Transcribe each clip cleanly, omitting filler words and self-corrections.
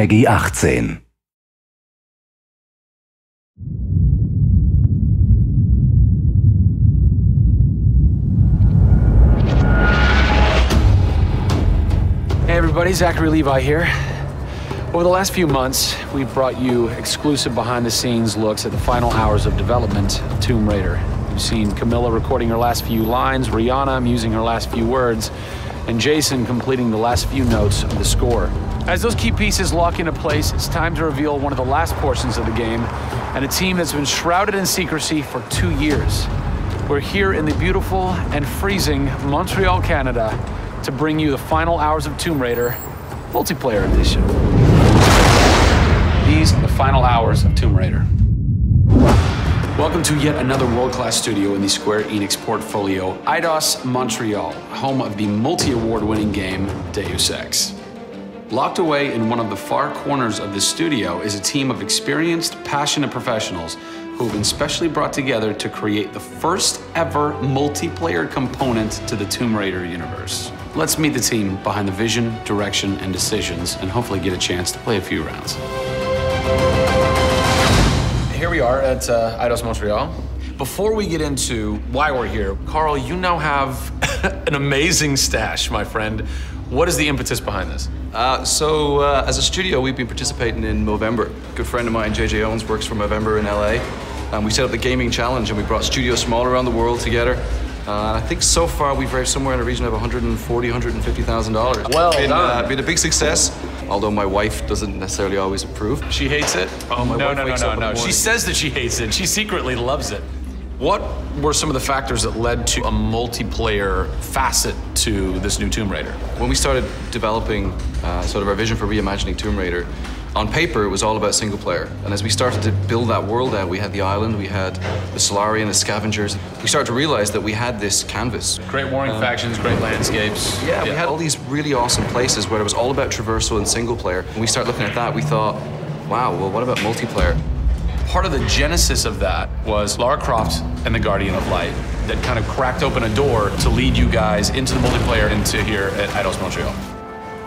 Peggy 18. Hey everybody, Zachary Levi here. Over the last few months, we've brought you exclusive behind-the-scenes looks at the final hours of development of Tomb Raider. You've seen Camilla recording her last few lines, Rihanna musing her last few words, and Jason completing the last few notes of the score. As those key pieces lock into place, it's time to reveal one of the last portions of the game, and a team that's been shrouded in secrecy for 2 years. We're here in the beautiful and freezing Montreal, Canada, to bring you the final hours of Tomb Raider multiplayer edition. These are the final hours of Tomb Raider. Welcome to yet another world-class studio in the Square Enix portfolio, Eidos Montreal, home of the multi-award-winning game Deus Ex. Locked away in one of the far corners of this studio is a team of experienced, passionate professionals who have been specially brought together to create the first ever multiplayer component to the Tomb Raider universe. Let's meet the team behind the vision, direction, and decisions, and hopefully get a chance to play a few rounds. Here we are at Eidos Montreal. Before we get into why we're here, Carl, you now have an amazing stash, my friend. What is the impetus behind this? As a studio, we've been participating in Movember. A good friend of mine, JJ Owens, works for Movember in LA. And we set up the gaming challenge, and we brought studios from all around the world together. I think so far we've raised somewhere in the region of $140,000, $150,000. Well done. Been a big success, although my wife doesn't necessarily always approve. She hates it? Oh, my wife wakes up in the No. She morning. says that she hates it. She secretly loves it. What were some of the factors that led to a multiplayer facet to this new Tomb Raider? When we started developing sort of our vision for reimagining Tomb Raider, on paper, it was all about single player. And as we started to build that world out, we had the island, we had the Solarian, the scavengers. We started to realize that we had this canvas. Great warring factions, great landscapes. Yeah, we had all these really awesome places where it was all about traversal and single player. When we started looking at that, we thought, wow, well, what about multiplayer? Part of the genesis of that was Lara Croft and the Guardian of Light that kind of cracked open a door to lead you guys into the multiplayer into here at Eidos Montreal.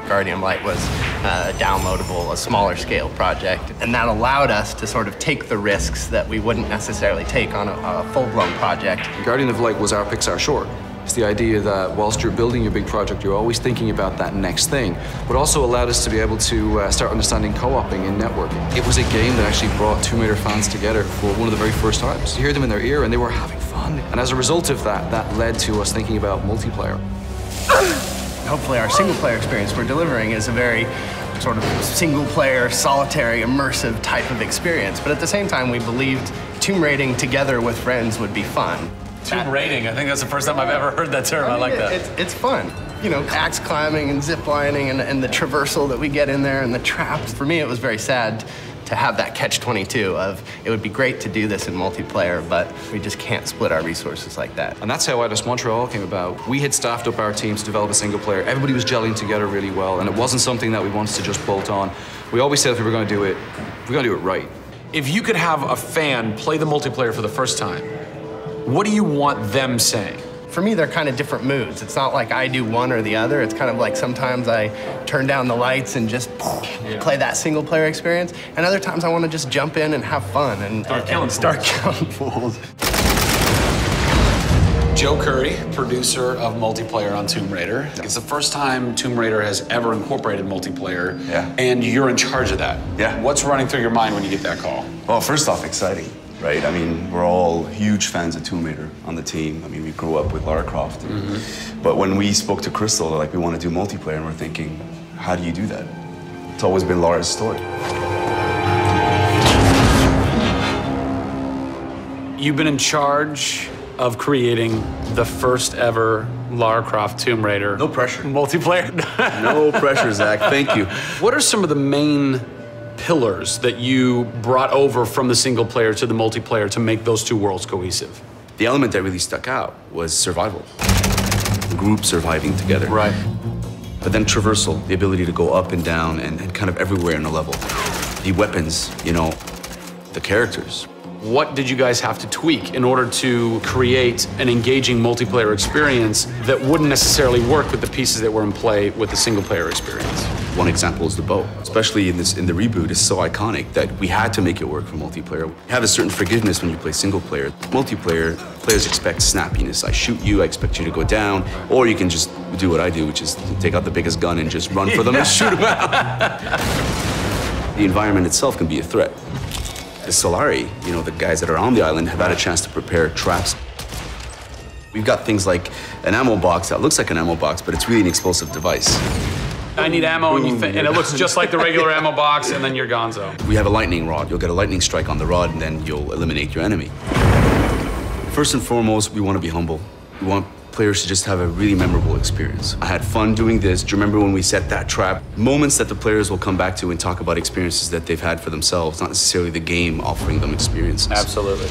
Guardian of Light was a downloadable, a smaller scale project, and that allowed us to sort of take the risks that we wouldn't necessarily take on a full-blown project. Guardian of Light was our Pixar short. It's the idea that whilst you're building your big project, you're always thinking about that next thing, but also allowed us to be able to start understanding co-oping and networking. It was a game that actually brought Tomb Raider fans together for one of the very first times. You hear them in their ear and they were having fun. And as a result of that, that led to us thinking about multiplayer. Hopefully our single-player experience we're delivering is a very sort of single-player, solitary, immersive type of experience. But at the same time, we believed tomb raiding together with friends would be fun. Tomb raiding, I think that's the first time I've ever heard that term. I like that. It's fun. You know, axe climbing and zip lining and the traversal that we get in there and the traps. For me, it was very sad to have that catch-22 of it would be great to do this in multiplayer, but we just can't split our resources like that. And that's how Eidos Montreal came about. We had staffed up our team to develop a single player. Everybody was gelling together really well, and it wasn't something that we wanted to just bolt on. We always said if we were going to do it, we're going to do it right. If you could have a fan play the multiplayer for the first time, what do you want them saying? For me, they're kind of different moods. It's not like I do one or the other. It's kind of like sometimes I turn down the lights and just play that single player experience. And other times I want to just jump in and have fun and start killing fools. Joe Curry, producer of multiplayer on Tomb Raider. It's the first time Tomb Raider has ever incorporated multiplayer, and you're in charge of that. Yeah. What's running through your mind when you get that call? Well, first off, exciting, right? I mean, we're all huge fans of Tomb Raider on the team. I mean, we grew up with Lara Croft. But when we spoke to Crystal, like, we want to do multiplayer, and we're thinking, how do you do that? It's always been Lara's story. You've been in charge of creating the first ever Lara Croft Tomb Raider. No pressure. Multiplayer. No pressure, Zach. Thank you. What are some of the main pillars that you brought over from the single player to the multiplayer to make those two worlds cohesive? The element that really stuck out was survival. The group surviving together. Right. But then traversal, the ability to go up and down and kind of everywhere in a level. The weapons, you know, the characters. What did you guys have to tweak in order to create an engaging multiplayer experience that wouldn't necessarily work with the pieces that were in play with the single player experience? One example is the bow. Especially in the reboot, it's so iconic that we had to make it work for multiplayer. You have a certain forgiveness when you play single player. Multiplayer, players expect snappiness. I shoot you, I expect you to go down, or you can just do what I do, which is take out the biggest gun and just run for them and shoot them out. The environment itself can be a threat. The Solari, you know, the guys that are on the island have had a chance to prepare traps. We've got things like an ammo box that looks like an ammo box, but it's really an explosive device. I need ammo, and it looks just like the regular ammo box, and then you're gonzo. We have a lightning rod. You'll get a lightning strike on the rod, and then you'll eliminate your enemy. First and foremost, we want to be humble. We want players to just have a really memorable experience. I had fun doing this. Do you remember when we set that trap? Moments that the players will come back to and talk about experiences that they've had for themselves, not necessarily the game offering them experiences. Absolutely.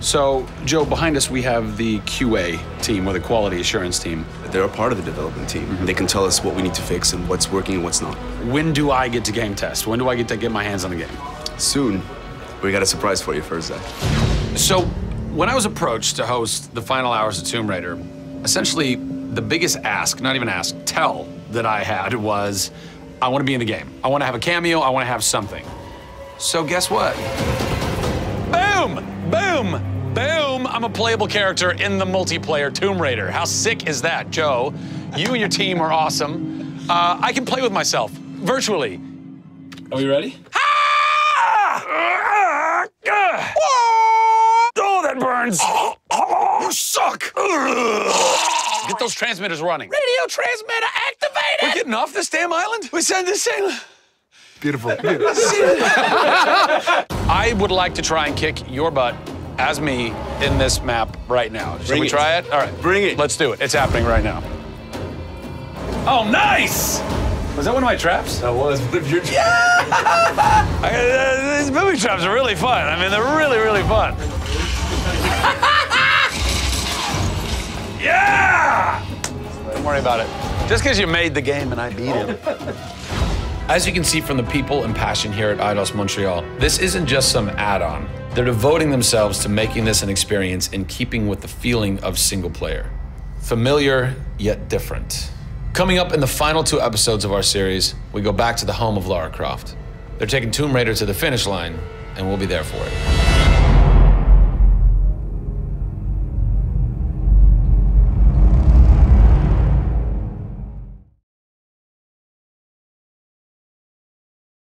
So, Joe, behind us we have the QA team, or the quality assurance team. They're a part of the development team. They can tell us what we need to fix and what's working and what's not. When do I get to game test? When do I get to get my hands on the game? Soon. We got a surprise for you first, Zach. So, when I was approached to host the final hours of Tomb Raider, essentially the biggest ask, not even ask, tell that I had was, I want to be in the game. I want to have a cameo, I want to have something. So guess what? Boom! Boom! Boom! I'm a playable character in the multiplayer Tomb Raider. How sick is that, Joe? You and your team are awesome. I can play with myself, virtually. Are we ready? Oh, that burns! You suck! Get those transmitters running. Radio transmitter activated! We're getting off this damn island? We send this in. Beautiful. I would like to try and kick your butt as me in this map right now. Should we try it? All right. Bring it. Let's do it. It's happening right now. Oh, nice! Was that one of my traps? That was one of your traps. Yeah! These movie traps are really fun. I mean, they're really, really fun. Yeah! Don't worry about it. Just because you made the game and I beat it. As you can see from the people and passion here at Eidos Montreal, this isn't just some add-on. They're devoting themselves to making this an experience in keeping with the feeling of single player. Familiar, yet different. Coming up in the final 2 episodes of our series, we go back to the home of Lara Croft. They're taking Tomb Raider to the finish line, and we'll be there for it.